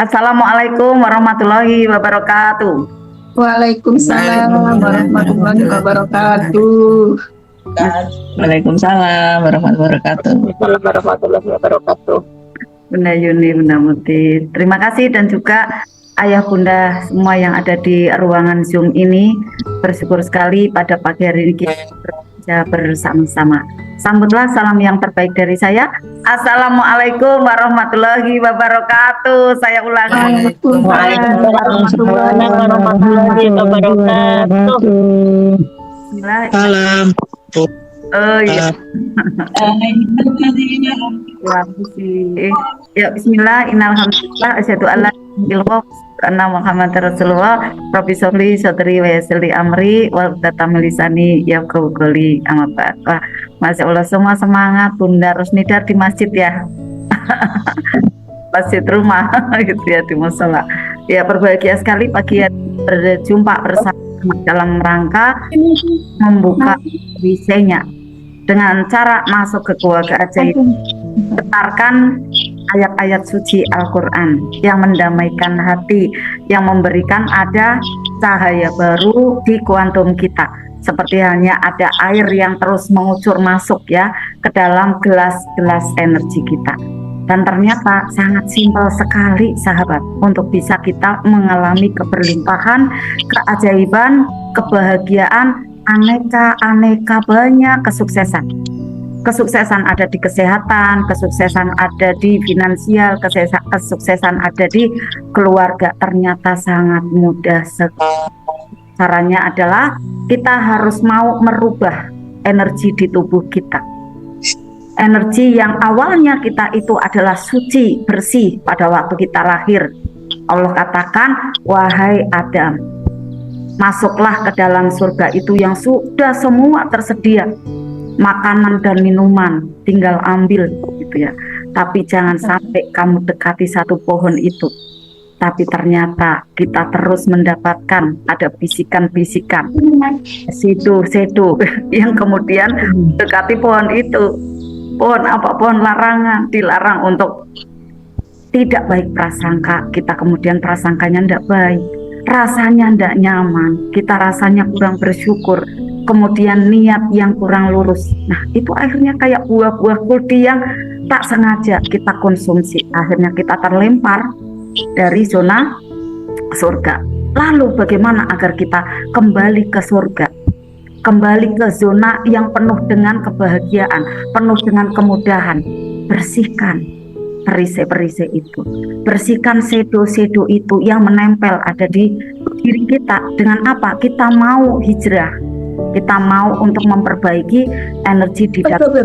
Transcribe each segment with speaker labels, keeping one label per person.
Speaker 1: Assalamualaikum warahmatullahi wabarakatuh.
Speaker 2: Waalaikumsalam warahmatullahi wabarakatuh.
Speaker 3: Waalaikumsalam warahmatullahi wabarakatuh.
Speaker 2: Warahmatullahi wabarakatuh.
Speaker 1: Bunda Yuni, Bunda Muti, terima kasih, dan juga ayah bunda semua yang ada di ruangan Zoom ini. Bersyukur sekali pada pagi hari ini kita bekerja bersama-sama. Sambutlah salam yang terbaik dari saya. Assalamualaikum warahmatullahi wabarakatuh. Saya ulangi.
Speaker 2: Waalaikumsalam warahmatullahi wabarakatuh.
Speaker 3: Salam.
Speaker 1: Oh iya. Ya, bismillah, innalhamdulillah, asyhadu alla ilaha illallah Muhammad Rasulullah, Rabbi sholli sadri wa yassirli amri wal tatam lisani yafqahu qouli, amma ba'd. Wah, Masya Allah, semua semangat Bunda Rusnidar di masjid ya. Masjid rumah gitu ya, di musola. Ya, berbahagia sekali pagi berjumpa bersama dalam rangka membuka wisenya dengan cara masuk ke gua keajaiban, getarkan ayat-ayat suci Al-Quran yang mendamaikan hati, yang memberikan ada cahaya baru di kuantum kita, seperti halnya ada air yang terus mengucur masuk ya ke dalam gelas-gelas energi kita. Dan ternyata sangat simpel sekali sahabat untuk bisa kita mengalami keberlimpahan, keajaiban, kebahagiaan, aneka banyak kesuksesan. Kesuksesan ada di kesehatan, kesuksesan ada di finansial, kesuksesan ada di keluarga. Ternyata sangat mudah sekali. Caranya adalah kita harus mau merubah energi di tubuh kita. Energi yang awalnya kita itu adalah suci, bersih pada waktu kita lahir. Allah katakan, wahai Adam, masuklah ke dalam surga itu yang sudah semua tersedia, makanan dan minuman, tinggal ambil gitu ya. Tapi jangan sampai kamu dekati satu pohon itu. Tapi ternyata kita terus mendapatkan ada bisikan-bisikan, sedo yang kemudian dekati pohon itu. Pohon apa? Pohon larangan, dilarang untuk tidak baik prasangka. Kita kemudian prasangkanya tidak baik, rasanya tidak nyaman, kita rasanya kurang bersyukur, kemudian niat yang kurang lurus. Nah, itu akhirnya kayak buah-buah kuldi yang tak sengaja kita konsumsi. Akhirnya kita terlempar dari zona surga. Lalu bagaimana agar kita kembali ke surga? Kembali ke zona yang penuh dengan kebahagiaan, penuh dengan kemudahan. Bersihkan perisai-perisai itu, bersihkan sedo-sedo itu yang menempel ada di diri kita. Dengan apa? Kita mau hijrah, kita mau untuk memperbaiki energi di dalam,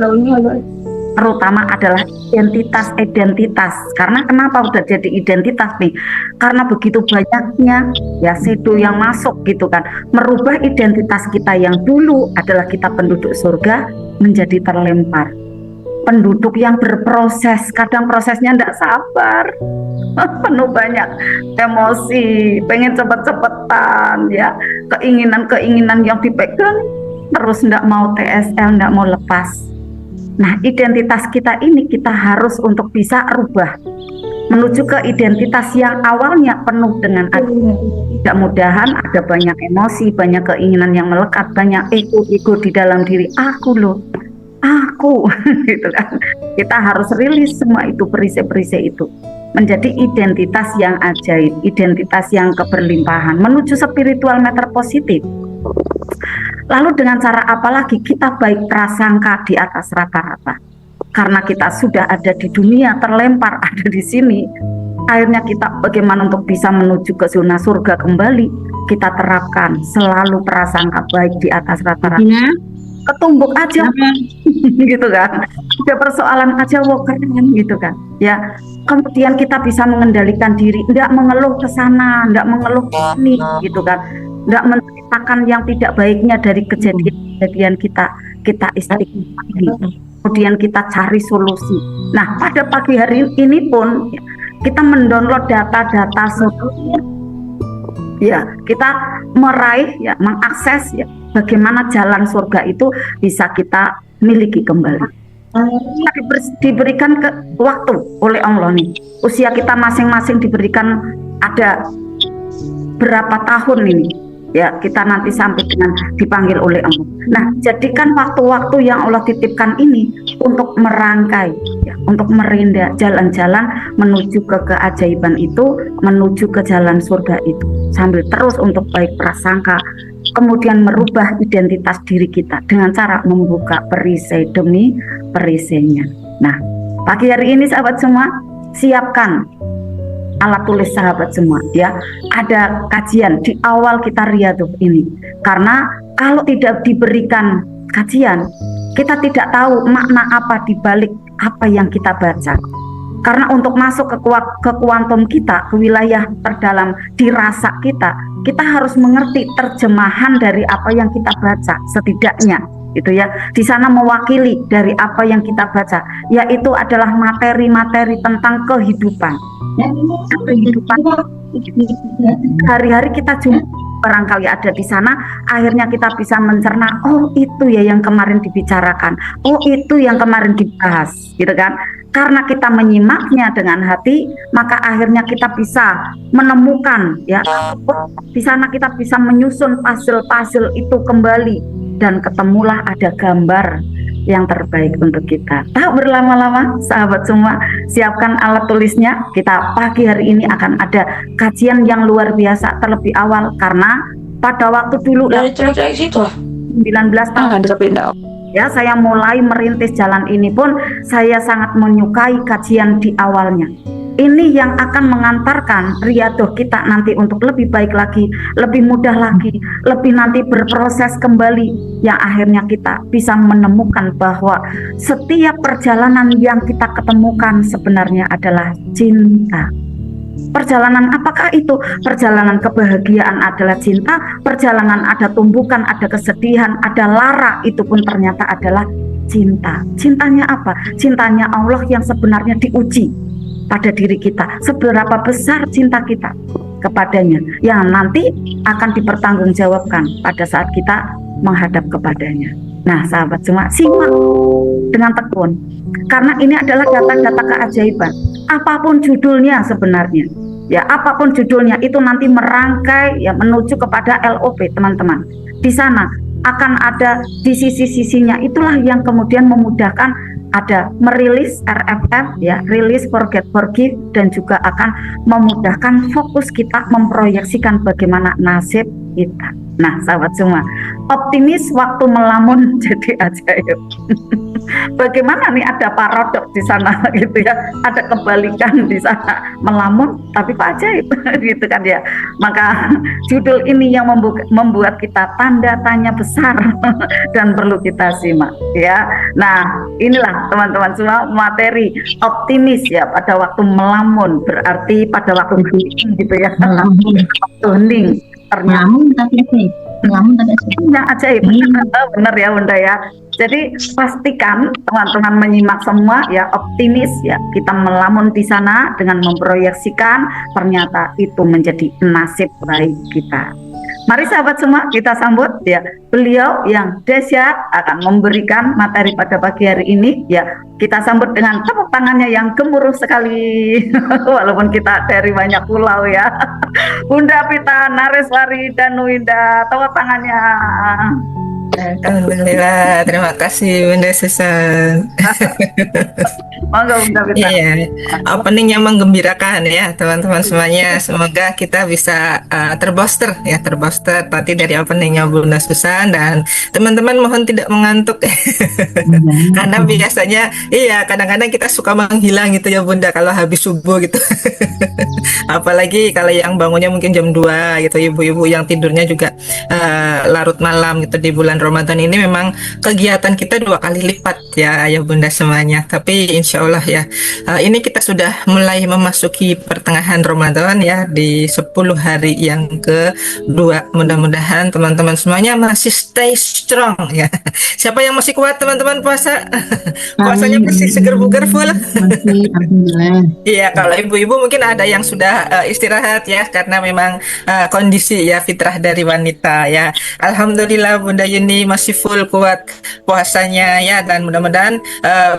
Speaker 1: terutama adalah identitas. Karena kenapa udah jadi identitas nih? Karena begitu banyaknya ya sedo yang masuk gitu kan, merubah identitas kita yang dulu adalah kita penduduk surga menjadi terlempar penduduk yang berproses. Kadang prosesnya tidak sabar, penuh banyak emosi, pengen cepet-cepetan ya, keinginan yang dipegang terus, tidak mau TSL, tidak mau lepas. Nah, identitas kita ini kita harus untuk bisa rubah menuju ke identitas yang awalnya penuh dengan tidak mudahan, ada banyak emosi, banyak keinginan yang melekat, banyak ego di dalam diri. Aku loh, aku gitu kan. Kita harus rilis semua itu, perisai-perisai itu menjadi identitas yang ajaib, identitas yang keberlimpahan, menuju spiritual meter positif. Lalu dengan cara apa lagi? Kita baik prasangka di atas rata-rata. Karena kita sudah ada di dunia, terlempar ada di sini. Akhirnya kita bagaimana untuk bisa menuju ke zona surga kembali? Kita terapkan selalu prasangka baik di atas rata-rata. Ketumbuk aja gitu kan. Ada persoalan aja keren gitu kan. Ya, kemudian kita bisa mengendalikan diri, tidak mengeluh ke sana, tidak mengeluh ke sini gitu kan. Tidak menceritakan yang tidak baiknya dari kejadian kita istiqomah, kemudian kita cari solusi. Nah, pada pagi hari ini pun kita mendownload data-data solusi. Ya, kita meraih ya, mengakses ya, bagaimana jalan surga itu bisa kita miliki kembali. Kita diberikan ke waktu oleh Allah nih. Usia kita masing-masing diberikan ada berapa tahun ini, ya kita nanti sampai dengan dipanggil oleh Allah. Nah, jadikan waktu-waktu yang Allah titipkan ini untuk merangkai, ya, untuk merindah jalan-jalan menuju ke keajaiban itu, menuju ke jalan surga itu, sambil terus untuk baik prasangka, kemudian merubah identitas diri kita dengan cara membuka perisai demi perisainya. Nah, pagi hari ini sahabat semua, siapkan alat tulis sahabat semua, ya. Ada kajian di awal kita riyadhah ini, karena kalau tidak diberikan kajian, kita tidak tahu makna apa di balik apa yang kita baca. Karena untuk masuk ke kuantum kita, ke wilayah terdalam dirasa kita harus mengerti terjemahan dari apa yang kita baca, setidaknya gitu ya. Di sana mewakili dari apa yang kita baca, yaitu adalah materi-materi tentang kehidupan hari-hari kita jumpa, barangkali ada di sana, akhirnya kita bisa mencerna, oh itu ya yang kemarin dibicarakan, oh itu yang kemarin dibahas, gitu kan. Karena kita menyimaknya dengan hati, maka akhirnya kita bisa menemukan, ya, di sana kita bisa menyusun puzzle-puzzle itu kembali, dan ketemulah ada gambar yang terbaik untuk kita. Tak berlama-lama sahabat semua, siapkan alat tulisnya. Kita pagi hari ini akan ada kajian yang luar biasa terlebih awal, karena pada waktu dulu 19 tahun ya saya mulai merintis jalan ini pun, saya sangat menyukai kajian di awalnya. Ini yang akan mengantarkan riyadhah kita nanti untuk lebih baik lagi, lebih mudah lagi, lebih nanti berproses kembali, yang akhirnya kita bisa menemukan bahwa setiap perjalanan yang kita ketemukan sebenarnya adalah cinta. Perjalanan apakah itu? Perjalanan kebahagiaan adalah cinta, perjalanan ada tumbukan, ada kesedihan, ada lara, itu pun ternyata adalah cinta. Cintanya apa? Cintanya Allah yang sebenarnya diuji pada diri kita, seberapa besar cinta kita kepadanya, yang nanti akan dipertanggungjawabkan pada saat kita menghadap kepadanya. Nah sahabat semua, simak dengan tekun, karena ini adalah data-data keajaiban. Apapun judulnya sebenarnya, ya apapun judulnya, itu nanti merangkai ya menuju kepada LOP teman-teman. Di sana akan ada di sisi-sisinya, itulah yang kemudian memudahkan, ada merilis RFF, ya, rilis forget forgive, dan juga akan memudahkan fokus kita memproyeksikan bagaimana nasib kita. Nah sahabat semua, optimis waktu melamun jadi ajaib. Bagaimana nih, ada paradok di sana gitu ya, ada kebalikan di sana, melamun tapi ajaib gitu kan ya. Maka judul ini yang membuat kita tanda tanya besar dan perlu kita simak ya. Nah inilah teman-teman semua materi optimis ya pada waktu melamun, berarti pada waktu hening gitu ya, waktu hening ternyata yang ajaib. Benar ya Bunda ya. Jadi pastikan teman-teman menyimak semua ya, optimis ya, kita melamun di sana dengan memproyeksikan ternyata itu menjadi nasib baik kita. Mari sahabat semua kita sambut ya beliau yang dahsyat akan memberikan materi pada pagi hari ini ya. Kita sambut dengan tepuk tangannya yang gemuruh sekali walaupun kita dari banyak pulau ya. Bunda Pita Nareswari Danuinda, tepuk tangannya.
Speaker 3: Alhamdulillah, terima kasih Bunda Susan.
Speaker 1: Monggo Bunda Pita.
Speaker 3: Iya, openingnya menggembirakan ya teman-teman semuanya. Semoga kita bisa terboster tadi dari openingnya Bunda Susan, dan teman-teman mohon tidak mengantuk karena biasanya iya kadang-kadang kita suka menghilang gitu ya Bunda kalau habis subuh gitu. Apalagi kalau yang bangunnya mungkin jam 2 gitu, ibu-ibu yang tidurnya juga larut malam gitu. Di bulan Ramadan ini memang kegiatan kita 2 kali lipat ya ayah bunda semuanya. Tapi insya Allah ya ini kita sudah mulai memasuki pertengahan Ramadan ya, di 10 hari yang kedua. Mudah-mudahan teman-teman semuanya masih stay strong ya. Siapa yang masih kuat teman-teman puasa? Puasanya masih seger bugar full. Iya, kalau ibu-ibu mungkin ada yang sudah istirahat ya, karena memang kondisi ya fitrah dari wanita ya. Alhamdulillah Bunda Yuni ini masih full kuat puasanya ya, dan mudah-mudahan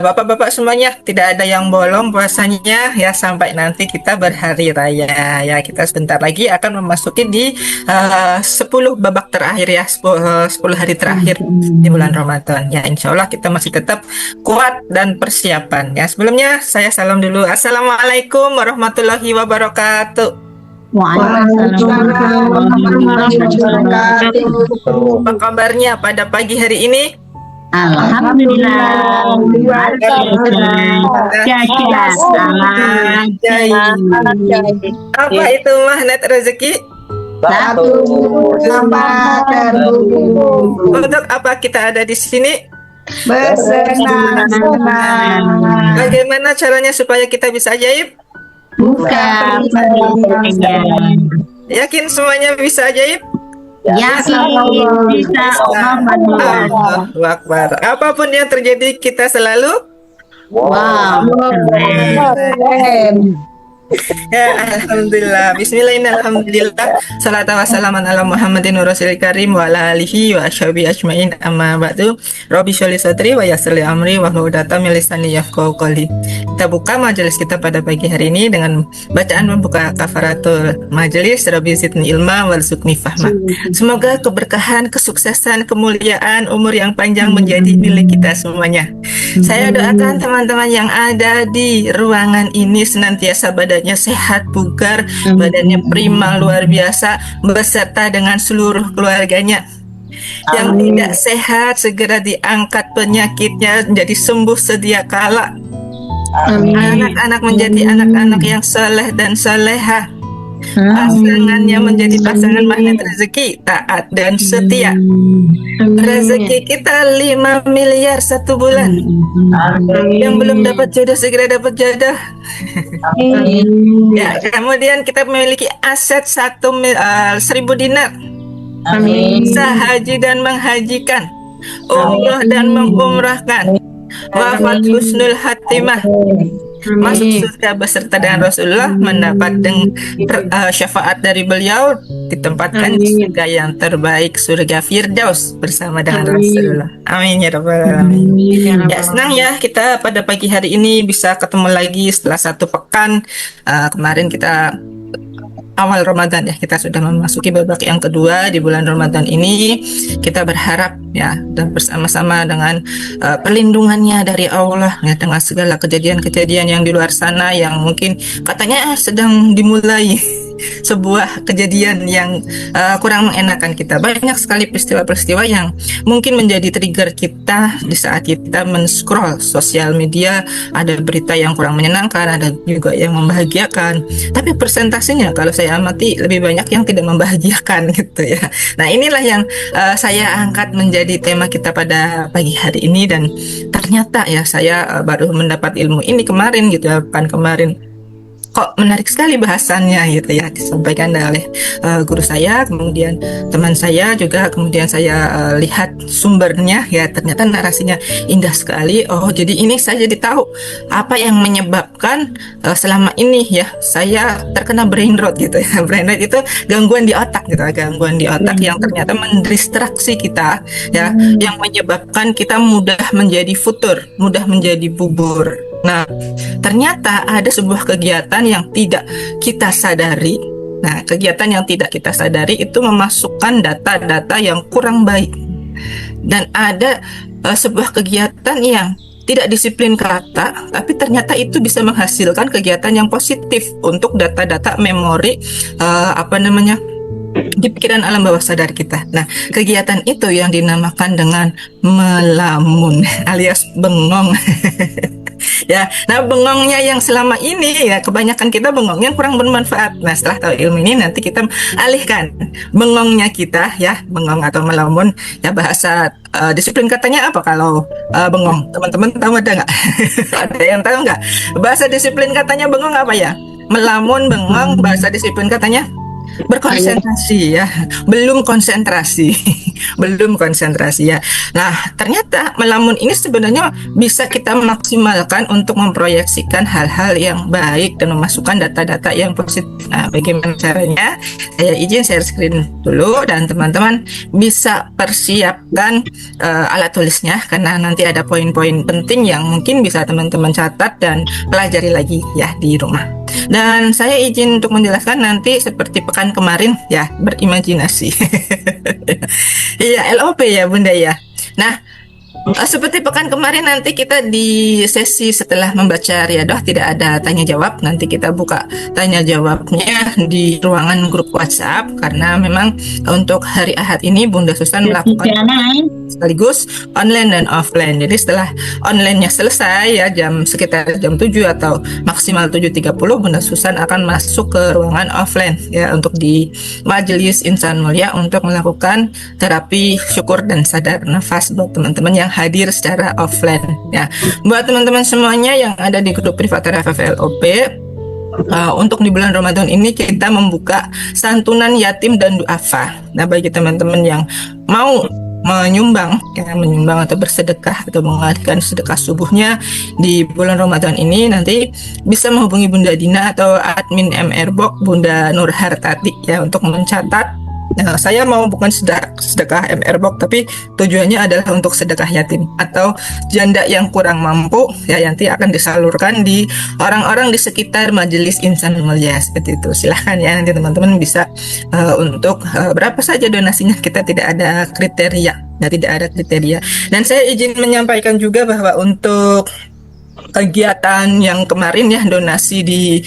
Speaker 3: bapak-bapak semuanya tidak ada yang bolong puasanya ya sampai nanti kita berhari raya ya. Kita sebentar lagi akan memasuki di 10 babak terakhir ya, 10 hari terakhir di bulan Ramadan ya. Insya Allah kita masih tetap kuat dan persiapan ya. Sebelumnya saya salam dulu. Assalamualaikum warahmatullahi wabarakatuh.
Speaker 2: Waalaikumsalam warahmatullahi wabarakatuh.
Speaker 3: Apa kabarnya pada pagi hari ini?
Speaker 4: Alhamdulillah.
Speaker 3: Apa itu magnet rezeki?
Speaker 2: Satu sama terhubung,
Speaker 3: Untuk apa kita ada di sini?
Speaker 2: bersenang-senang,
Speaker 3: Bagaimana caranya supaya kita bisa ajaib?
Speaker 4: Buka
Speaker 3: Yakin semuanya bisa ajaib?
Speaker 4: yakin bisa
Speaker 3: Allahu Akbar. Apapun yang terjadi kita selalu
Speaker 4: wow.
Speaker 2: keren.
Speaker 3: ya, alhamdulillah. Bismillahirrahmanirrahim. Salatu wassalaman ala Muhammadin wa rasulil karim wa ala alihi wa ashabi ajmain, amma ba'du. Rabbi sholli sadri wa yassir li amri wa hludatan min lisani yafqahu qawli. Kita buka majelis kita pada pagi hari ini dengan bacaan membuka kafaratul majelis. Rabbi zidni ilma warzuqni fahma. Semoga keberkahan, kesuksesan, kemuliaan, umur yang panjang menjadi milik kita semuanya. Saya doakan teman-teman yang ada di ruangan ini senantiasa badannya sehat, bugar, badannya prima luar biasa, beserta dengan seluruh keluarganya. Yang tidak sehat segera diangkat penyakitnya menjadi sembuh sedia kala. Anak-anak menjadi anak-anak yang saleh dan saleha. Pasangannya menjadi pasangan magnet rezeki, taat dan setia. Rezeki kita 5 miliar 1 bulan. Yang belum dapat jodoh segera dapat jodoh. Ya, kemudian kita memiliki aset 1.000 dinar. Bisa haji dan menghajikan, umroh dan mengumrahkan, wafat husnul khatimah, masuk surga beserta dengan Rasulullah, mendapat syafaat dari beliau, ditempatkan di surga yang terbaik, surga Firdaus bersama dengan Rasulullah. Amin ya rabbal alamin. Ya, senang ya kita pada pagi hari ini bisa ketemu lagi setelah 1 pekan. Kemarin kita awal Ramadan ya, kita sudah memasuki babak yang kedua di bulan Ramadan ini. Kita berharap ya, dan bersama-sama dengan perlindungannya dari Allah ya, dengan segala kejadian-kejadian yang di luar sana yang mungkin katanya sedang dimulai sebuah kejadian yang kurang mengenakan kita. Banyak sekali peristiwa-peristiwa yang mungkin menjadi trigger kita di saat kita men-scroll sosial media. Ada berita yang kurang menyenangkan, ada juga yang membahagiakan. Tapi persentasenya kalau saya amati lebih banyak yang tidak membahagiakan gitu ya. Nah, inilah yang saya angkat menjadi tema kita pada pagi hari ini, dan ternyata ya saya baru mendapat ilmu ini kemarin gitu ya, bukan kemarin. Kok menarik sekali bahasannya gitu ya, disampaikan oleh guru saya, kemudian teman saya juga, kemudian saya lihat sumbernya ya, ternyata narasinya indah sekali. Oh, jadi ini saya jadi tahu apa yang menyebabkan selama ini ya saya terkena brain rot gitu ya. Brain rot itu gangguan di otak gitu, gangguan di otak yang ternyata mendistraksi kita ya, yang menyebabkan kita mudah menjadi futur, mudah menjadi bubur. Nah, ternyata ada sebuah kegiatan yang tidak kita sadari. Nah, kegiatan yang tidak kita sadari itu memasukkan data-data yang kurang baik. Dan ada sebuah kegiatan yang tidak disiplin kata, tapi ternyata itu bisa menghasilkan kegiatan yang positif untuk data-data memori di pikiran alam bawah sadar kita. Nah, kegiatan itu yang dinamakan dengan melamun alias bengong. Ya, nah bengongnya yang selama ini ya kebanyakan kita bengongnya kurang bermanfaat. Nah, setelah tahu ilmu ini nanti kita alihkan bengongnya kita ya, bengong atau melamun ya, bahasa disiplin katanya apa kalau bengong? Teman-teman tahu ada nggak? Ada yang tahu nggak? Bahasa disiplin katanya bengong apa ya? Melamun, bengong, bahasa disiplin katanya berkonsentrasi ya, belum konsentrasi, belum konsentrasi ya. Nah, ternyata melamun ini sebenarnya bisa kita maksimalkan untuk memproyeksikan hal-hal yang baik dan memasukkan data-data yang positif. Nah, bagaimana caranya? Saya izin share screen dulu dan teman-teman bisa persiapkan alat tulisnya karena nanti ada poin-poin penting yang mungkin bisa teman-teman catat dan pelajari lagi ya di rumah. Dan saya izin untuk menjelaskan nanti seperti pekan kemarin ya, berimajinasi. Iya, LOP ya Bunda ya. Nah, seperti pekan kemarin nanti kita di sesi setelah membaca riadah tidak ada tanya jawab. Nanti kita buka tanya jawabnya di ruangan grup WhatsApp karena memang untuk hari Ahad ini Bunda Susan melakukan sekaligus online dan offline. Jadi setelah online-nya selesai ya sekitar jam 7 atau maksimal 7.30 Bunda Susan akan masuk ke ruangan offline ya untuk di Majelis Insan Mulia untuk melakukan terapi syukur dan sadar nafas buat teman-teman yang hadir secara offline ya. Buat teman-teman semuanya yang ada di grup privat RFFLOP, untuk di bulan Ramadan ini kita membuka santunan yatim dan duafa. Nah, bagi teman-teman yang mau menyumbang atau bersedekah atau mengalihkan sedekah subuhnya di bulan Ramadan ini, nanti bisa menghubungi Bunda Dina atau admin MRBOK Bunda Nur Hartati ya untuk mencatat. Nah, saya mau bukan sedekah MRBOK tapi tujuannya adalah untuk sedekah yatim atau janda yang kurang mampu ya, nanti akan disalurkan di orang-orang di sekitar Majelis Insan Mulia seperti itu. Silahkan ya, nanti teman-teman bisa untuk berapa saja donasinya, kita tidak ada kriteria. Nah, tidak ada kriteria. Dan saya izin menyampaikan juga bahwa untuk kegiatan yang kemarin ya, donasi di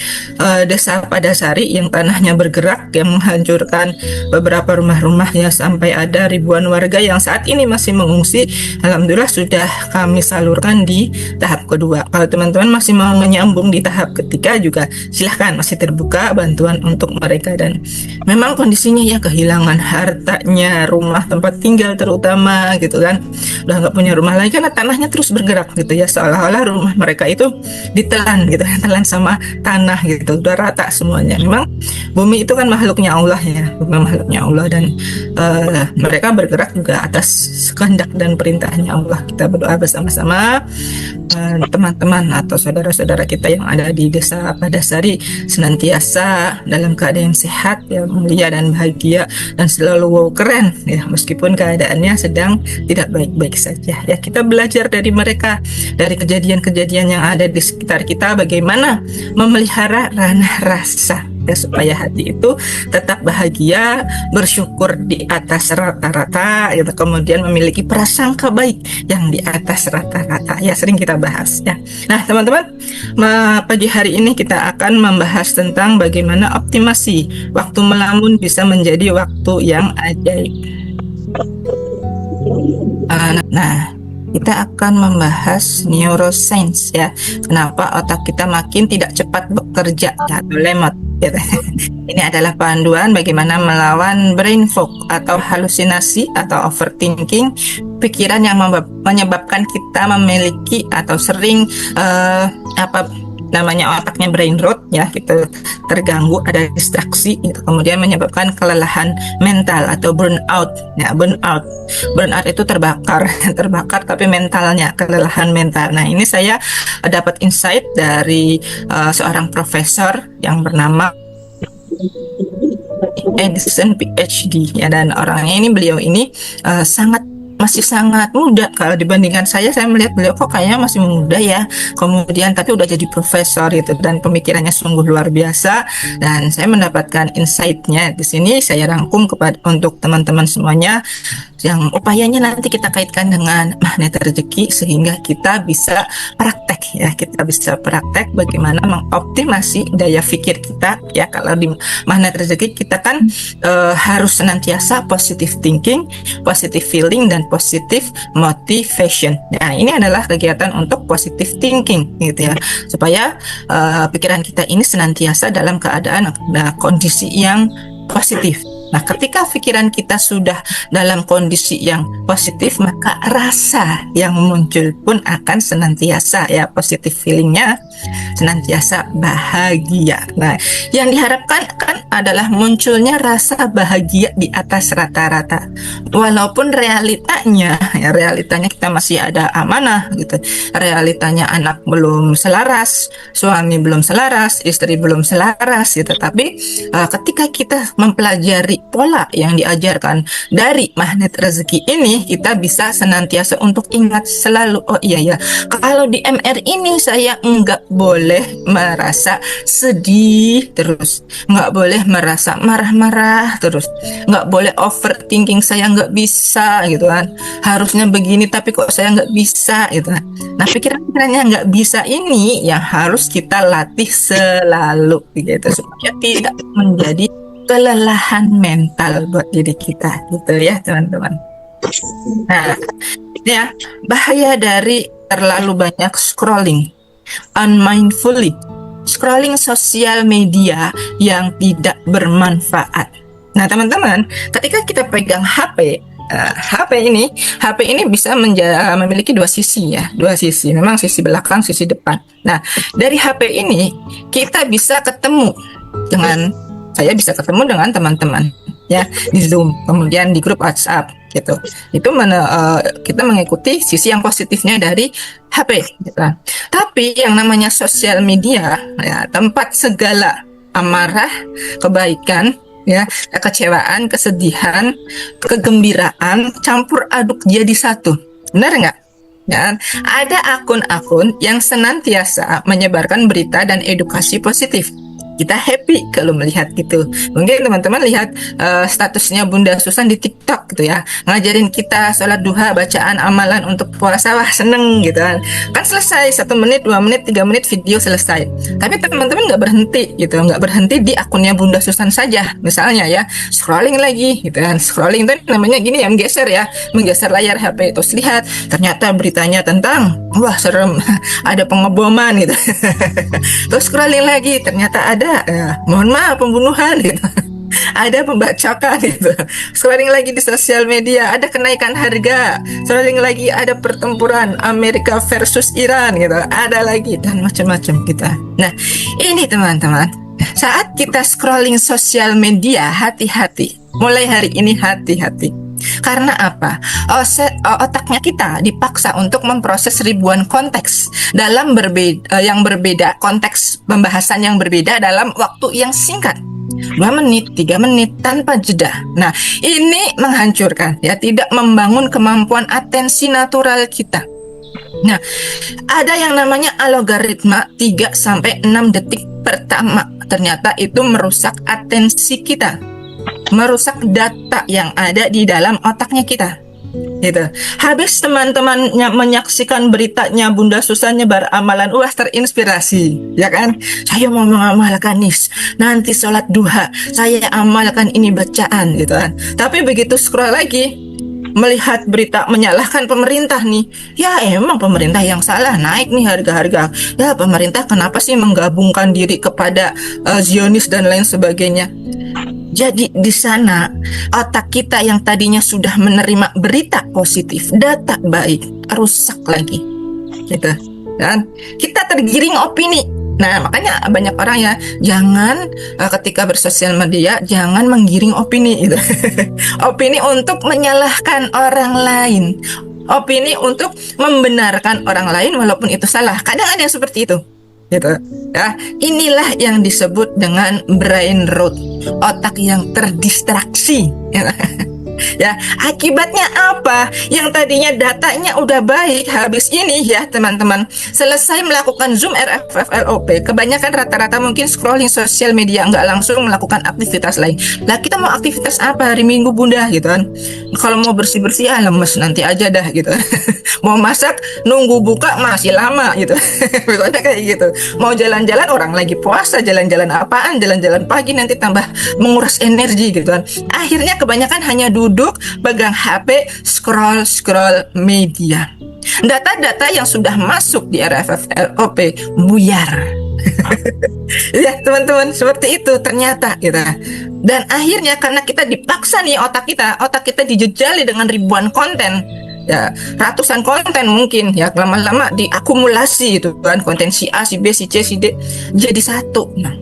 Speaker 3: Desa Padasari yang tanahnya bergerak yang menghancurkan beberapa rumah-rumah ya, sampai ada ribuan warga yang saat ini masih mengungsi. Alhamdulillah sudah kami salurkan di tahap kedua. Kalau teman-teman masih mau menyambung di tahap ketiga juga silahkan, masih terbuka bantuan untuk mereka. Dan memang kondisinya ya kehilangan hartanya, rumah tempat tinggal terutama gitu kan, udah nggak punya rumah lagi karena tanahnya terus bergerak gitu ya, seolah-olah rumah mereka itu ditelan gitu, telan sama tanah gitu, udah rata semuanya. Memang bumi itu kan makhluknya Allah ya, makhluknya Allah, dan mereka bergerak juga atas kehendak dan perintahnya Allah. Kita berdoa bersama-sama teman-teman atau saudara-saudara kita yang ada di Desa Padasari senantiasa dalam keadaan sehat ya, mulia dan bahagia dan selalu keren ya, meskipun keadaannya sedang tidak baik-baik saja ya. Kita belajar dari mereka, dari kejadian-kejadian yang ada di sekitar kita, bagaimana memelihara ranah rasa ya, supaya hati itu tetap bahagia, bersyukur di atas rata-rata gitu, kemudian memiliki prasangka baik yang di atas rata-rata ya, sering kita bahas ya. Nah teman-teman, pagi hari ini kita akan membahas tentang bagaimana optimasi waktu melamun bisa menjadi waktu yang ajaib. Nah, kita akan membahas neuroscience ya. Kenapa otak kita makin tidak cepat bekerja atau lemot gitu. Ini adalah panduan bagaimana melawan brain fog atau halusinasi atau overthinking, pikiran yang menyebabkan kita memiliki atau sering namanya otaknya brain rot ya, kita terganggu, ada distraksi gitu, kemudian menyebabkan kelelahan mental atau burnout ya. Burnout itu terbakar tapi mentalnya, kelelahan mental. Nah, ini saya dapat insight dari seorang profesor yang bernama Edison PhD ya, dan orangnya ini, beliau ini masih sangat muda. Kalau dibandingkan saya melihat beliau kok kayaknya masih muda ya, kemudian tapi udah jadi profesor gitu, dan pemikirannya sungguh luar biasa. Dan saya mendapatkan insight-nya di sini, saya rangkum untuk teman-teman semuanya yang upayanya nanti kita kaitkan dengan magnet rezeki sehingga kita bisa praktek ya, kita bisa praktek bagaimana mengoptimasi daya pikir kita ya. Kalau di magnet rezeki kita kan harus senantiasa positive thinking, positive feeling, dan positive motivation. Nah, ini adalah kegiatan untuk positive thinking gitu ya, supaya pikiran kita ini senantiasa dalam keadaan kondisi yang positif Nah, ketika pikiran kita sudah dalam kondisi yang positif, maka rasa yang muncul pun akan senantiasa ya positif feelingnya, senantiasa bahagia. Nah, yang diharapkan kan adalah munculnya rasa bahagia di atas rata-rata. Walaupun realitanya kita masih ada amanah gitu. Realitanya anak belum selaras, suami belum selaras, istri belum selaras gitu. Tapi ketika kita mempelajari pola yang diajarkan dari magnet rezeki ini, kita bisa senantiasa untuk ingat selalu, oh iya ya, kalau di MR ini saya nggak boleh merasa sedih terus, nggak boleh merasa marah-marah terus, nggak boleh overthinking, saya nggak bisa gitu kan, harusnya begini tapi kok saya nggak bisa gitu kan. Nah, pikiran-pikirannya nggak bisa ini yang harus kita latih selalu gitu, supaya tidak menjadi kelelahan mental buat diri kita gitu ya teman-teman. Nah, ya, bahaya dari terlalu banyak scrolling unmindfully, scrolling sosial media yang tidak bermanfaat. Nah teman-teman, ketika kita pegang HP ini bisa memiliki dua sisi ya, dua sisi, memang sisi belakang, sisi depan. Nah, dari HP ini kita bisa ketemu dengan, saya bisa ketemu dengan teman-teman ya di Zoom, kemudian di grup WhatsApp gitu. Itu kita mengikuti sisi yang positifnya dari HP gitu. Tapi yang namanya sosial media ya, tempat segala amarah, kebaikan ya, kekecewaan, kesedihan, kegembiraan campur aduk jadi satu. Benar nggak? Ya, ada akun-akun yang senantiasa menyebarkan berita dan edukasi positif. Kita happy kalau melihat gitu. Mungkin teman-teman lihat statusnya Bunda Susan di TikTok gitu ya, ngajarin kita sholat duha, bacaan amalan untuk puasa, wah seneng gitu kan. Kan selesai 1 menit, 2 menit, 3 menit video selesai. Tapi teman-teman nggak berhenti gitu, nggak berhenti di akunnya Bunda Susan saja. Misalnya ya, scrolling lagi gitu kan. Scrolling itu namanya gini ya, menggeser layar HP. Terus lihat, ternyata beritanya tentang, wah serem, ada pengeboman gitu. Terus scrolling lagi, ternyata ada mohon maaf pembunuhan gitu. Ada pembacokan gitu. Scrolling lagi di sosial media, ada kenaikan harga. Scrolling lagi ada pertempuran Amerika versus Iran gitu. Ada lagi dan macam-macam kita. Nah, ini teman-teman, saat kita scrolling sosial media, hati-hati. Mulai hari ini hati-hati. Karena apa? Otaknya kita dipaksa untuk memproses ribuan konteks dalam yang berbeda, konteks pembahasan yang berbeda dalam waktu yang singkat. 2 menit, 3 menit tanpa jeda. Nah, ini menghancurkan ya, tidak membangun kemampuan atensi natural kita. Nah, ada yang namanya algoritma 3-6 detik pertama. Ternyata itu merusak atensi kita, merusak data yang ada di dalam otaknya kita gitu. Habis teman-temannya menyaksikan beritanya Bunda Susan nyebar amalan, wah terinspirasi ya kan, saya mau mengamalkan nih, nanti sholat duha saya amalkan ini bacaan gitu kan. Tapi begitu scroll lagi, melihat berita menyalahkan pemerintah nih, ya emang pemerintah yang salah, naik nih harga-harga, ya pemerintah kenapa sih menggabungkan diri kepada Zionis dan lain sebagainya. Jadi di sana otak kita yang tadinya sudah menerima berita positif, data baik, rusak lagi gitu. Dan kita tergiring opini. Nah, makanya banyak orang ya, jangan ketika bersosial media jangan menggiring opini gitu. Opini untuk menyalahkan orang lain, opini untuk membenarkan orang lain walaupun itu salah. Kadang ada yang seperti itu gitu ya. Inilah yang disebut dengan brain rot, otak yang terdistraksi ya. Akibatnya apa? Yang tadinya datanya udah baik, habis ini ya teman-teman, selesai melakukan Zoom RFFLOP, kebanyakan rata-rata mungkin scrolling sosial media, nggak langsung melakukan aktivitas lain. Lah kita mau aktivitas apa hari Minggu Bunda gitu kan? Kalau mau bersih-bersih lemes, nanti aja dah gitu. Mau masak nunggu buka masih lama gitu. Misalnya kayak gitu. Mau jalan-jalan, orang lagi puasa, jalan-jalan apaan, jalan-jalan pagi nanti tambah menguras energi gitu kan. Akhirnya kebanyakan hanya duduk pegang HP, scroll media. Data-data yang sudah masuk di RFFLOP buyar. Ya teman-teman, seperti itu ternyata gitu. Dan akhirnya karena kita dipaksa nih otak kita dijejali dengan ribuan konten, ya ratusan konten mungkin, ya lama-lama diakumulasi gitu kan, konten si A, si B, si C, si D jadi satu. Nah,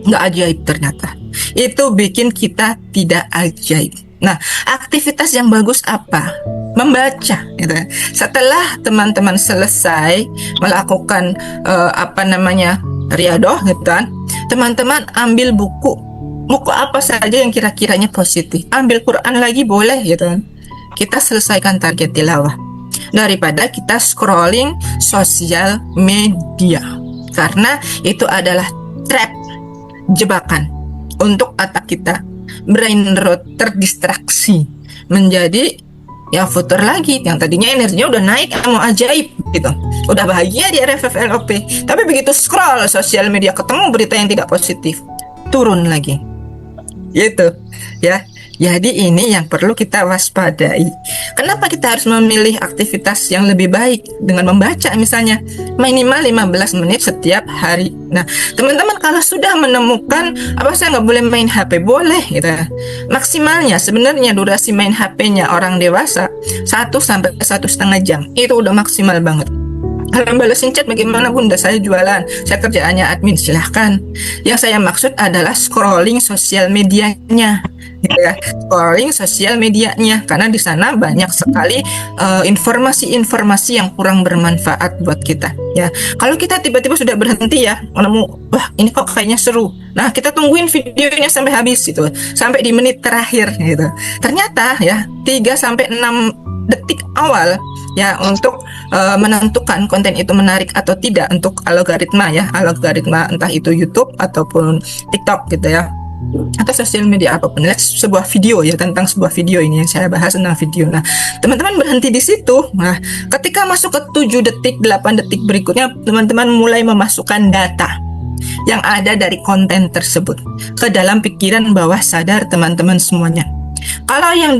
Speaker 3: nggak ajaib ternyata. Itu bikin kita tidak ajaib. Nah, aktivitas yang bagus apa? Membaca gitu. Setelah teman-teman selesai melakukan riadoh gitu kan, teman-teman ambil buku apa saja yang kira-kiranya positif. Ambil Quran lagi boleh gitu kan. Kita selesaikan target tilawah daripada kita scrolling sosial media, karena itu adalah trap, jebakan untuk otak kita, brain rot, terdistraksi menjadi ya futur lagi, yang tadinya energinya udah naik, mau ajaib gitu, udah bahagia di RFF LOP, tapi begitu scroll sosial media ketemu berita yang tidak positif, turun lagi gitu ya. Jadi ini yang perlu kita waspadai. Kenapa kita harus memilih aktivitas yang lebih baik dengan membaca, misalnya minimal 15 menit setiap hari. Nah, teman-teman kalau sudah menemukan apa saya nggak boleh main HP, boleh gitu. Maksimalnya sebenarnya durasi main HP-nya orang dewasa 1 sampai 1,5 jam. Itu udah maksimal banget. Kalau balesin chat bagaimana bunda, saya jualan, saya kerjaannya admin, silahkan. Yang saya maksud adalah scrolling sosial medianya, gitu ya. Scrolling sosial medianya, karena di sana banyak sekali informasi-informasi yang kurang bermanfaat buat kita. Ya, kalau kita tiba-tiba sudah berhenti ya, menemu, wah ini kok kayaknya seru. Nah, kita tungguin videonya sampai habis gitu, sampai di menit terakhir gitu. Ternyata ya 3 sampai 6 detik awal ya untuk menentukan konten itu menarik atau tidak untuk algoritma entah itu YouTube ataupun TikTok gitu ya, atau sosial media apapun. Sebuah video ya, tentang sebuah video ini yang saya bahas tentang video. Nah, teman-teman berhenti di situ. Nah, ketika masuk ke 7 detik, 8 detik berikutnya, teman-teman mulai memasukkan data yang ada dari konten tersebut ke dalam pikiran bawah sadar teman-teman semuanya. Kalau yang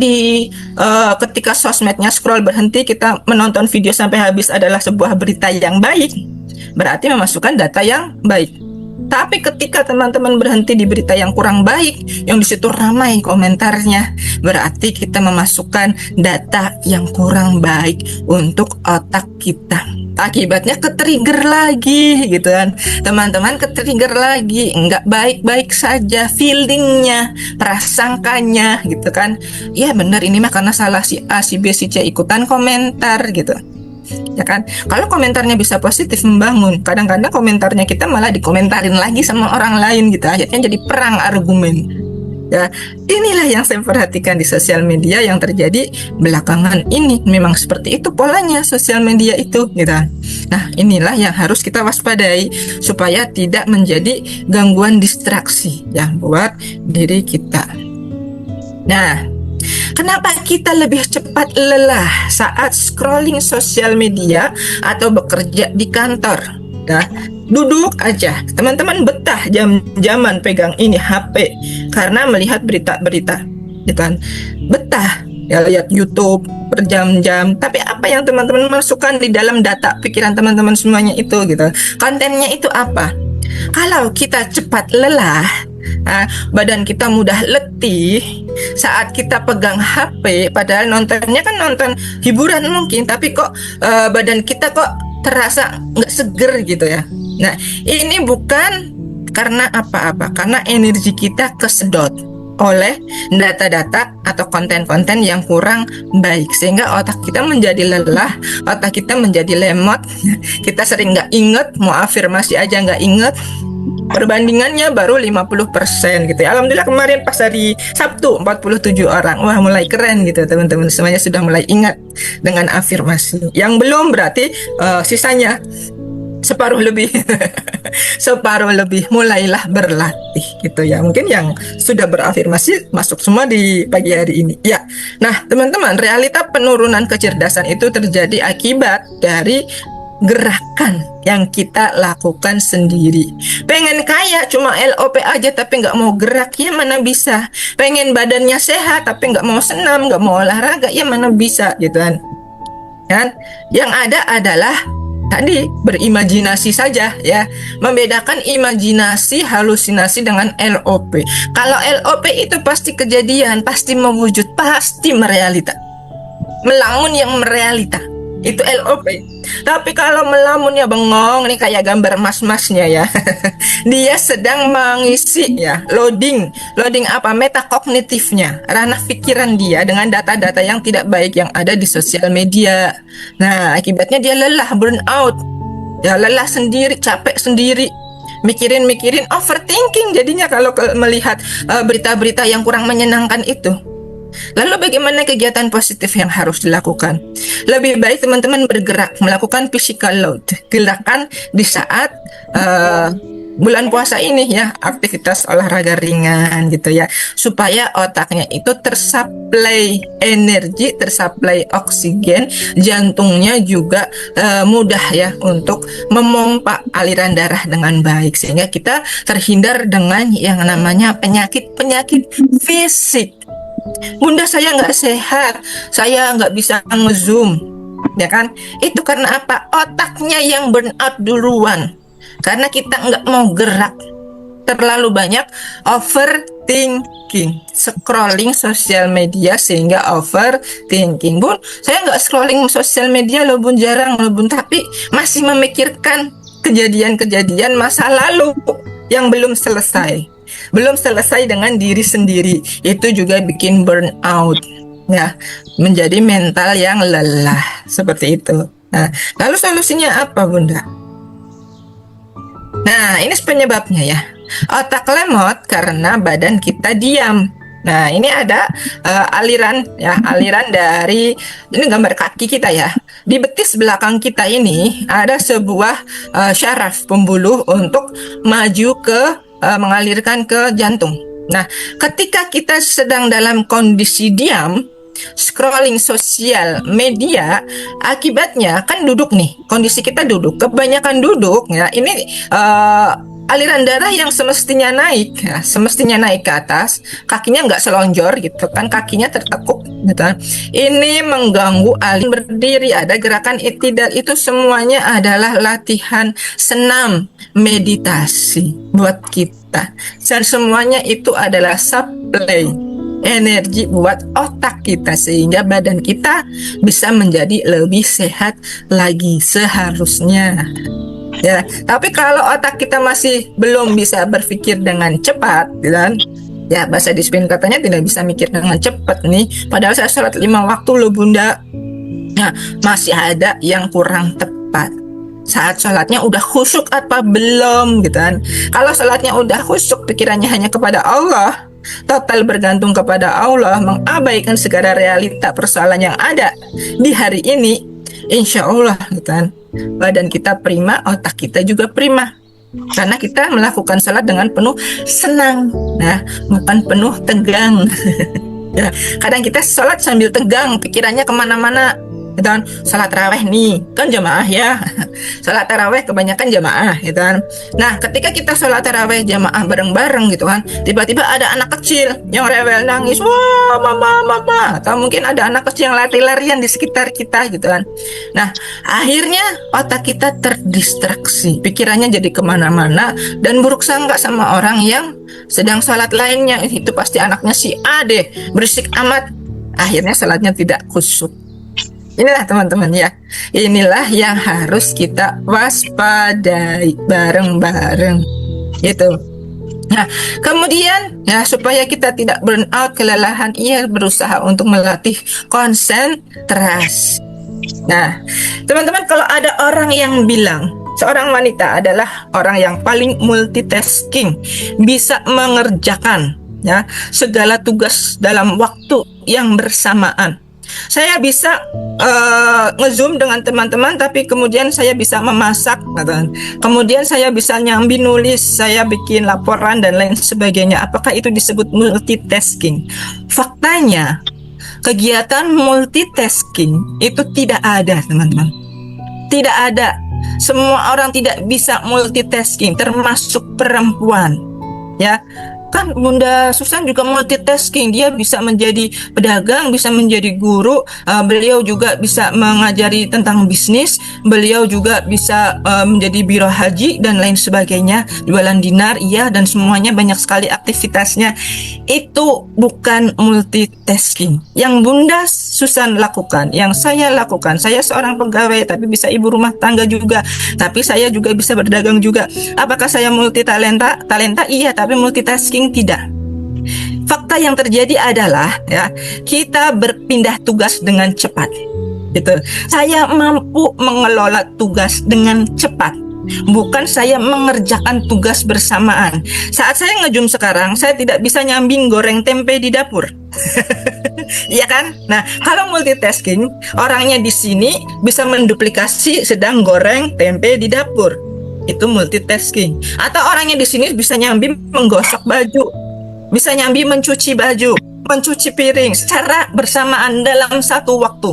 Speaker 3: ketika sosmednya scroll berhenti, kita menonton video sampai habis adalah sebuah berita yang baik, berarti memasukkan data yang baik. Tapi ketika teman-teman berhenti di berita yang kurang baik, yang di situ ramai komentarnya, berarti kita memasukkan data yang kurang baik untuk otak kita. Akibatnya ke-trigger lagi gitu kan. Teman-teman ke-trigger lagi, nggak baik-baik saja feelingnya, prasangkanya gitu kan. Ya benar, ini mah karena salah si A, si B, si C, ikutan komentar gitu. Ya kan, kalau komentarnya bisa positif membangun, kadang-kadang komentarnya kita malah dikomentarin lagi sama orang lain gitu, akhirnya jadi perang argumen. Ya, inilah yang saya perhatikan di sosial media yang terjadi belakangan ini. Memang seperti itu polanya sosial media itu gitu. Nah, inilah yang harus kita waspadai supaya tidak menjadi gangguan distraksi ya buat diri kita. Nah, kenapa kita lebih cepat lelah saat scrolling sosial media atau bekerja di kantor? Nah, duduk aja, teman-teman betah jam-jaman pegang ini HP karena melihat berita-berita, gitu kan? Betah ya lihat YouTube berjam-jam. Tapi apa yang teman-teman masukkan di dalam data pikiran teman-teman semuanya itu gitu? Kontennya itu apa? Kalau kita cepat lelah, badan kita mudah letih saat kita pegang HP, padahal nontonnya kan nonton hiburan mungkin, tapi kok badan kita kok terasa nggak seger gitu ya. Nah, ini bukan karena apa-apa, karena energi kita kesedot oleh data-data atau konten-konten yang kurang baik, sehingga otak kita menjadi lelah, otak kita menjadi lemot, kita sering nggak inget, mau afirmasi aja nggak inget, perbandingannya baru 50% gitu ya. Alhamdulillah kemarin pas hari Sabtu 47 orang, wah mulai keren gitu teman-teman, semuanya sudah mulai ingat dengan afirmasi. Yang belum berarti sisanya separuh lebih separuh lebih mulailah berlatih gitu ya. Mungkin yang sudah berafirmasi masuk semua di pagi hari ini ya. Nah teman-teman, realita penurunan kecerdasan itu terjadi akibat dari gerakan yang kita lakukan sendiri. Pengen kaya cuma LOP aja tapi nggak mau gerak, ya mana bisa. Pengen badannya sehat tapi nggak mau senam, nggak mau olahraga, ya mana bisa gitu kan. Yang ada adalah tadi berimajinasi saja ya. Membedakan imajinasi, halusinasi dengan LOP. Kalau LOP itu pasti kejadian, pasti mewujud, pasti merealita. Melamun yang merealita. Itu LOP. Tapi kalau melamunnya bengong, nih kayak gambar mas-masnya ya. Dia sedang mengisi ya, loading apa, metakognitifnya, ranah pikiran dia dengan data-data yang tidak baik yang ada di sosial media. Nah, akibatnya dia lelah, burn out. Ya, lelah sendiri, capek sendiri. Mikirin, overthinking jadinya kalau melihat berita-berita yang kurang menyenangkan itu. Lalu bagaimana kegiatan positif yang harus dilakukan? Lebih baik teman-teman bergerak, melakukan physical load, gerakan di saat bulan puasa ini ya, aktivitas olahraga ringan gitu ya, supaya otaknya itu tersuplai energi, tersuplai oksigen, jantungnya juga mudah ya untuk memompa aliran darah dengan baik, sehingga kita terhindar dengan yang namanya penyakit-penyakit fisik. Bunda, saya nggak sehat, saya nggak bisa nge-zoom, ya kan? Itu karena apa? Otaknya yang burn out duluan. Karena kita nggak mau gerak, terlalu banyak overthinking, scrolling sosial media sehingga overthinking. Bun, saya nggak scrolling sosial media loh Bun, jarang loh Bun, tapi masih memikirkan kejadian-kejadian masa lalu yang belum selesai dengan diri sendiri. Itu juga bikin burnout ya, menjadi mental yang lelah seperti itu. Nah, lalu solusinya apa Bunda? Nah, ini penyebabnya ya. Otak lemot karena badan kita diam. Nah, ini ada aliran dari, ini gambar kaki kita ya. Di betis belakang kita ini ada sebuah syaraf pembuluh untuk maju ke mengalirkan ke jantung. Nah, ketika kita sedang dalam kondisi diam, scrolling sosial media, akibatnya kan duduk nih, kondisi kita duduk, kebanyakan duduk ya, ini aliran darah yang semestinya naik ke atas, kakinya nggak selonjor gitu kan, kakinya tertekuk gitu. Ini mengganggu aliran berdiri, ada gerakan i'tidal, itu semuanya adalah latihan senam meditasi buat kita. Dan semuanya itu adalah supply energi buat otak kita sehingga badan kita bisa menjadi lebih sehat lagi seharusnya. Ya, tapi kalau otak kita masih belum bisa berpikir dengan cepat, kan? Ya, bahasa disiplin katanya tidak bisa mikir dengan cepat nih. Padahal saya sholat 5 waktu loh Bunda. Nah, masih ada yang kurang tepat. Saat sholatnya udah khusyuk apa belum, gitu kan? Kalau sholatnya udah khusyuk, pikirannya hanya kepada Allah, total bergantung kepada Allah, mengabaikan segala realita persoalan yang ada di hari ini, insya Allah, gitu kan? Badan kita prima, otak kita juga prima, karena kita melakukan salat dengan penuh senang, nah bukan penuh tegang. Ya, kadang kita salat sambil tegang, pikirannya kemana-mana. Gitu kan, salat taraweh nih kan jamaah ya, salat taraweh kebanyakan jamaah gitu kan. Nah, ketika kita salat taraweh jamaah bareng-bareng gitu kan, tiba-tiba ada anak kecil yang rewel nangis, wah mama, atau mungkin ada anak kecil yang lari-larian di sekitar kita gitu kan. Nah, akhirnya otak kita terdistraksi, pikirannya jadi kemana-mana dan buruk sangka sama orang yang sedang salat lainnya, itu pasti anaknya si A deh, berisik amat. Akhirnya salatnya tidak khusyuk. Inilah teman-teman ya, inilah yang harus kita waspadai bareng-bareng gitu. Nah, kemudian ya, supaya kita tidak burn out, kelelahan, ia berusaha untuk melatih konsentrasi. Nah, teman-teman, kalau ada orang yang bilang seorang wanita adalah orang yang paling multitasking, bisa mengerjakan ya segala tugas dalam waktu yang bersamaan. Saya bisa nge-zoom dengan teman-teman, tapi kemudian saya bisa memasak, kemudian saya bisa nyambi nulis, saya bikin laporan dan lain sebagainya. Apakah itu disebut multitasking? Faktanya, kegiatan multitasking itu tidak ada, teman-teman. Tidak ada. Semua orang tidak bisa multitasking, termasuk perempuan. Ya. Bahkan Bunda Susan juga multitasking. Dia bisa menjadi pedagang, bisa menjadi guru. Beliau juga bisa mengajari tentang bisnis. Beliau juga bisa menjadi biro haji dan lain sebagainya. Jualan dinar, iya, dan semuanya banyak sekali aktivitasnya. Itu bukan multitasking. Yang Bunda Susan lakukan, yang saya lakukan. Saya seorang pegawai, tapi bisa ibu rumah tangga juga. Tapi saya juga bisa berdagang juga. Apakah saya multi talenta? Talenta iya, tapi multitasking tidak. Fakta yang terjadi adalah kita berpindah tugas dengan cepat. Gitu. Saya mampu mengelola tugas dengan cepat. Bukan saya mengerjakan tugas bersamaan. Saat saya nge-Zoom sekarang, saya tidak bisa nyambing goreng tempe di dapur. Iya kan? Nah, kalau multitasking, orangnya di sini bisa menduplikasi sedang goreng tempe di dapur. Itu multitasking. Atau orangnya di sini bisa nyambi menggosok baju, bisa nyambi mencuci baju, mencuci piring secara bersamaan dalam satu waktu.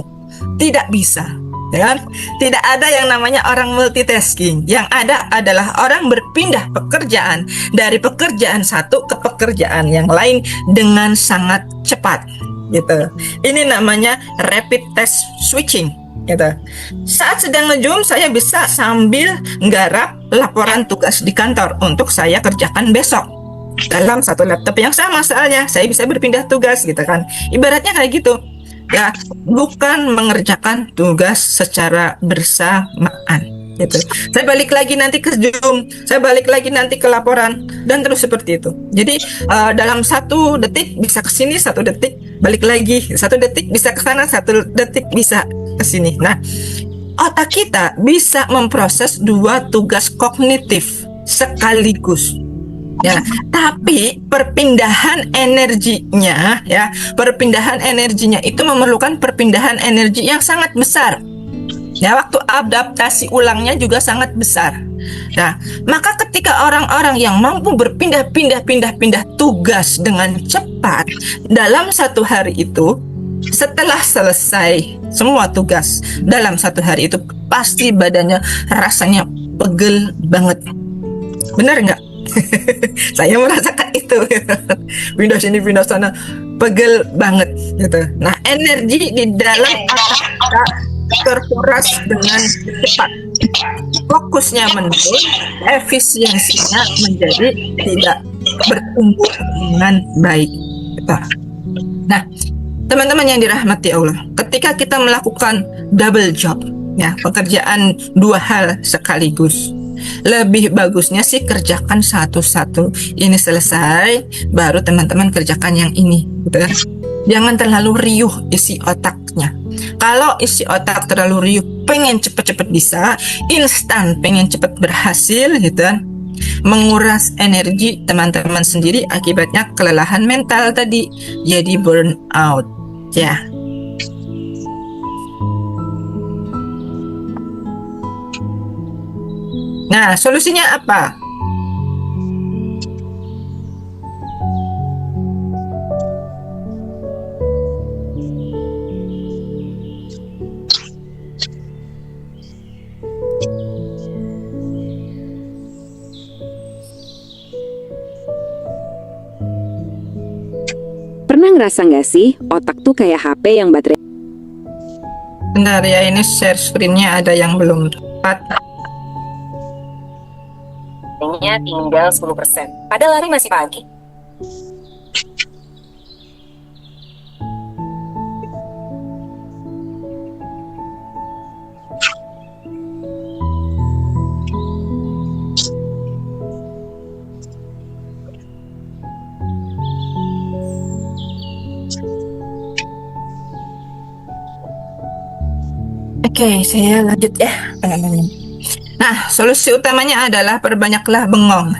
Speaker 3: Tidak bisa, ya kan? Tidak ada yang namanya orang multitasking. Yang ada adalah orang berpindah pekerjaan dari pekerjaan satu ke pekerjaan yang lain dengan sangat cepat. Gitu. Ini namanya rapid task switching. Gitu. Saat sedang nge-Zoom, saya bisa sambil nggarap laporan tugas di kantor untuk saya kerjakan besok dalam satu laptop yang sama. Soalnya saya bisa berpindah tugas, gitu kan. Ibaratnya kayak gitu. Ya, bukan mengerjakan tugas secara bersamaan. Gitu. Saya balik lagi nanti ke Zoom, saya balik lagi nanti ke laporan, dan terus seperti itu. Jadi dalam 1 detik bisa ke sini, 1 detik balik lagi, 1 detik bisa ke sana, 1 detik bisa ke sini. Nah, otak kita bisa memproses 2 tugas kognitif sekaligus. Ya, tapi perpindahan energinya itu memerlukan perpindahan energi yang sangat besar. Ya, waktu adaptasi ulangnya juga sangat besar. Nah, maka ketika orang-orang yang mampu berpindah-pindah tugas dengan cepat dalam 1 hari itu, setelah selesai semua tugas dalam 1 hari itu, pasti badannya rasanya pegel banget. Benar nggak? Saya merasakan itu. Pindah sini, pindah sana, pegel banget gitu. Nah, energi di dalam otak kita terkuras dengan cepat, fokusnya menurun, efisiensinya menjadi tidak bertumbuh dengan baik. Nah, teman-teman yang dirahmati Allah, ketika kita melakukan double job, ya, pekerjaan 2 hal sekaligus, lebih bagusnya sih kerjakan satu-satu. Ini selesai, baru teman-teman kerjakan yang ini, gitu kan? Jangan terlalu riuh isi otaknya. Kalau isi otak terlalu riuh, pengen cepet-cepet bisa, instan, pengen cepet berhasil, gitu kan, menguras energi teman-teman sendiri, akibatnya kelelahan mental tadi, jadi burn out, ya. Nah, solusinya apa?
Speaker 5: Pernah ngerasa nggak sih otak tuh kayak HP yang baterai?
Speaker 3: Bentar ya, ini share screen-nya ada yang belum tepat.
Speaker 6: Tinggal 10%. Padahal hari masih pagi.
Speaker 3: Oke, saya lanjut ya. Nah, solusi utamanya adalah perbanyaklah bengong,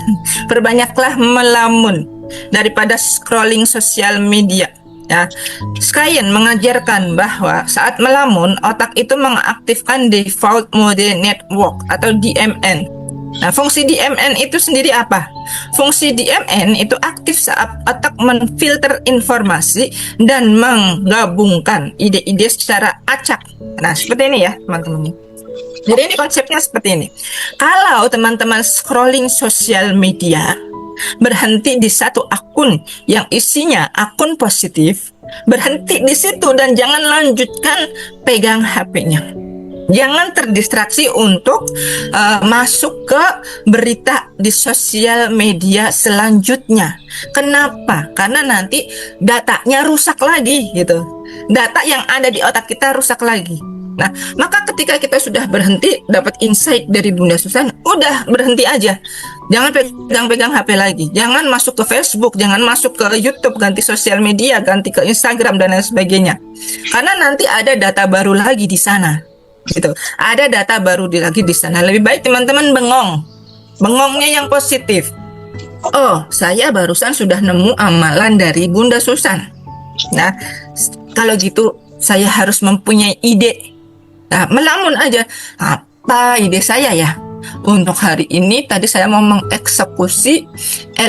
Speaker 3: perbanyaklah melamun daripada scrolling sosial media. Ya, Skyen mengajarkan bahwa saat melamun, otak itu mengaktifkan default mode network atau DMN. Nah, fungsi DMN itu sendiri apa? Fungsi DMN itu aktif saat otak menfilter informasi dan menggabungkan ide-ide secara acak. Nah, seperti ini ya, teman-teman. Jadi ini konsepnya seperti ini. Kalau teman-teman scrolling sosial media, berhenti di satu akun akun yang isinya akun positif, berhenti di situ dan jangan lanjutkan pegang HP-nya. Jangan terdistraksi untuk masuk ke berita di sosial media selanjutnya. Kenapa? Karena nanti datanya rusak lagi gitu. Data yang ada di otak kita rusak lagi. Nah, maka ketika kita sudah berhenti, dapat insight dari Bunda Susan, udah berhenti aja. Jangan pegang-pegang HP lagi. Jangan masuk ke Facebook, jangan masuk ke YouTube, ganti sosial media, ganti ke Instagram dan lain sebagainya. Karena nanti ada data baru lagi di sana. Gitu. Ada data baru lagi di sana. Lebih baik teman-teman bengongnya yang positif. Oh, saya barusan sudah nemu amalan dari Bunda Susan. Nah, kalau gitu saya harus mempunyai ide. Nah, melamun aja. Apa ide saya ya? Untuk hari ini tadi saya mau mengeksekusi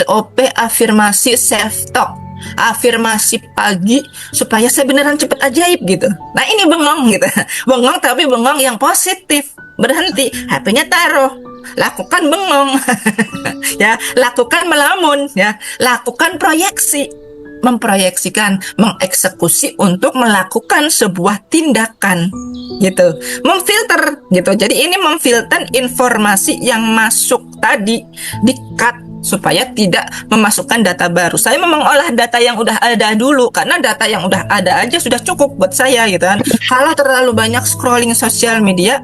Speaker 3: LOP afirmasi self talk. Afirmasi pagi supaya saya beneran cepet ajaib gitu. Nah, ini bengong gitu. Bengong tapi bengong yang positif. Berhenti, HP-nya taruh. Lakukan bengong. Ya, lakukan melamun ya. Lakukan proyeksi. Memproyeksikan, mengeksekusi untuk melakukan sebuah tindakan gitu, memfilter gitu. Jadi ini memfilter informasi yang masuk tadi, di-cut supaya tidak memasukkan data baru. Saya mengolah data yang udah ada dulu, karena data yang udah ada aja sudah cukup buat saya gitu kan. Kalau terlalu banyak scrolling sosial media,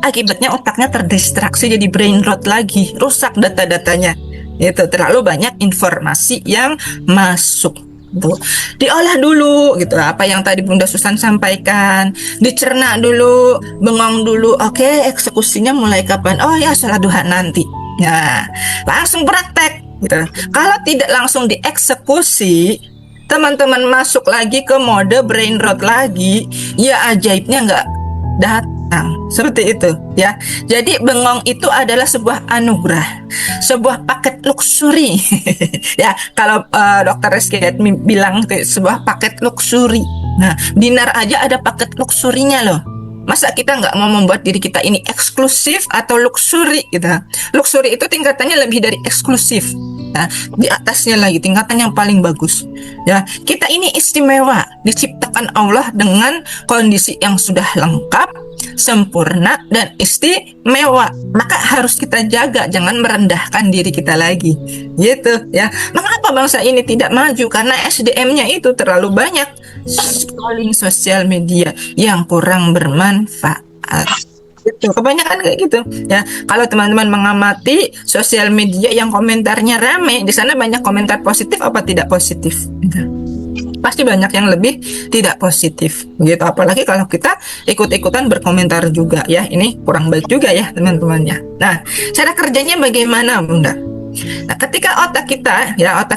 Speaker 3: akibatnya otaknya terdistraksi, jadi brain rot lagi, rusak data-datanya. Itu terlalu banyak informasi yang masuk. Tuh. Diolah dulu gitu, apa yang tadi Bunda Susan sampaikan, dicerna dulu, bengong dulu. Oke, eksekusinya mulai kapan? Oh ya, sholat duha nanti. Nah, langsung praktek gitu. Kalau tidak langsung dieksekusi, teman-teman masuk lagi ke mode brain rot lagi, ya ajaibnya nggak datang. Seperti itu ya. Jadi bengong itu adalah sebuah anugerah, sebuah paket luxury. Ya, kalau Dokter Rizky bilang itu sebuah paket luxury. Nah, dinar aja ada paket luxurinya loh. Masa kita nggak mau membuat diri kita ini eksklusif atau luxury gitu. Luxury itu tingkatannya lebih dari eksklusif. Nah, di atasnya lagi tingkatan yang paling bagus. Ya, kita ini istimewa, diciptakan Allah dengan kondisi yang sudah lengkap, sempurna dan istimewa. Maka harus kita jaga, jangan merendahkan diri kita lagi. Gitu ya. Mengapa bangsa ini tidak maju? Karena SDM-nya itu terlalu banyak scrolling sosial media yang kurang bermanfaat. Gitu. Kebanyakan kayak gitu ya. Kalau teman-teman mengamati sosial media yang komentarnya rame, di sana banyak komentar positif apa tidak positif gitu. Pasti banyak yang lebih tidak positif gitu. Apalagi kalau kita ikut-ikutan berkomentar juga ya, ini kurang baik juga ya teman-temannya. Nah, cara kerjanya bagaimana Bunda? Nah, ketika otak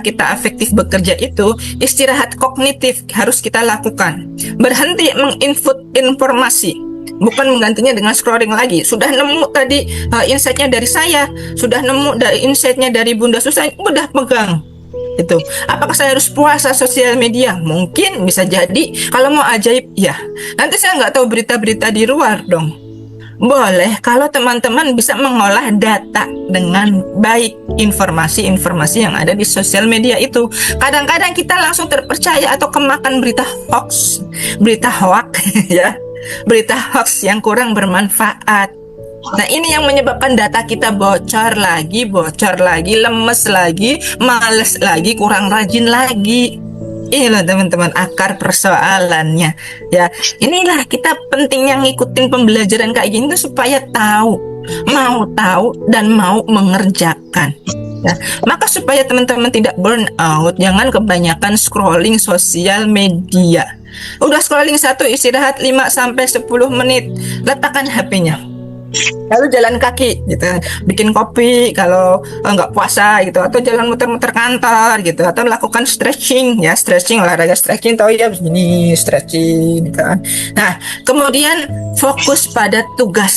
Speaker 3: kita efektif bekerja itu, istirahat kognitif harus kita lakukan. Berhenti menginput informasi, bukan menggantinya dengan scrolling lagi. Sudah nemu tadi insight-nya dari saya, sudah nemu insight-nya dari Bunda Susan, udah pegang. Itu. Apakah saya harus puasa sosial media? Mungkin bisa jadi. Kalau mau ajaib, ya. Nanti saya nggak tahu berita-berita di luar dong. Boleh kalau teman-teman bisa mengolah data dengan baik, informasi-informasi yang ada di sosial media itu. Kadang-kadang kita langsung terpercaya atau kemakan berita hoax ya. Berita hoax yang kurang bermanfaat. Nah, ini yang menyebabkan data kita bocor lagi, lemes lagi, males lagi, kurang rajin lagi. Inilah teman-teman akar persoalannya. Ya, inilah kita pentingnya ngikutin pembelajaran kayak gini tuh supaya mau tahu dan mau mengerjakan. Ya, maka supaya teman-teman tidak burn out, jangan kebanyakan scrolling sosial media. Udah scrolling satu, istirahat 5-10 menit, letakkan HP-nya. Lalu jalan kaki gitu, bikin kopi kalau nggak puasa gitu, atau jalan muter-muter kantor gitu, atau melakukan stretching ya, olahraga stretching, tahu ya begini stretching gitu kan. Nah, kemudian fokus pada tugas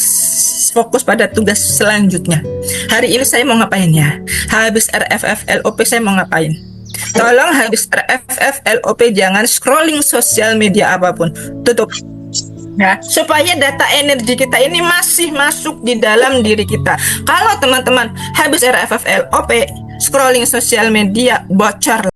Speaker 3: selanjutnya. Hari ini saya mau ngapain ya? Habis RFF LOP saya mau ngapain? Tolong habis RFF LOP jangan scrolling sosial media apapun, tutup. Ya, supaya data energi kita ini masih masuk di dalam diri kita. Kalau teman-teman habis RFF LOP scrolling sosial media bocor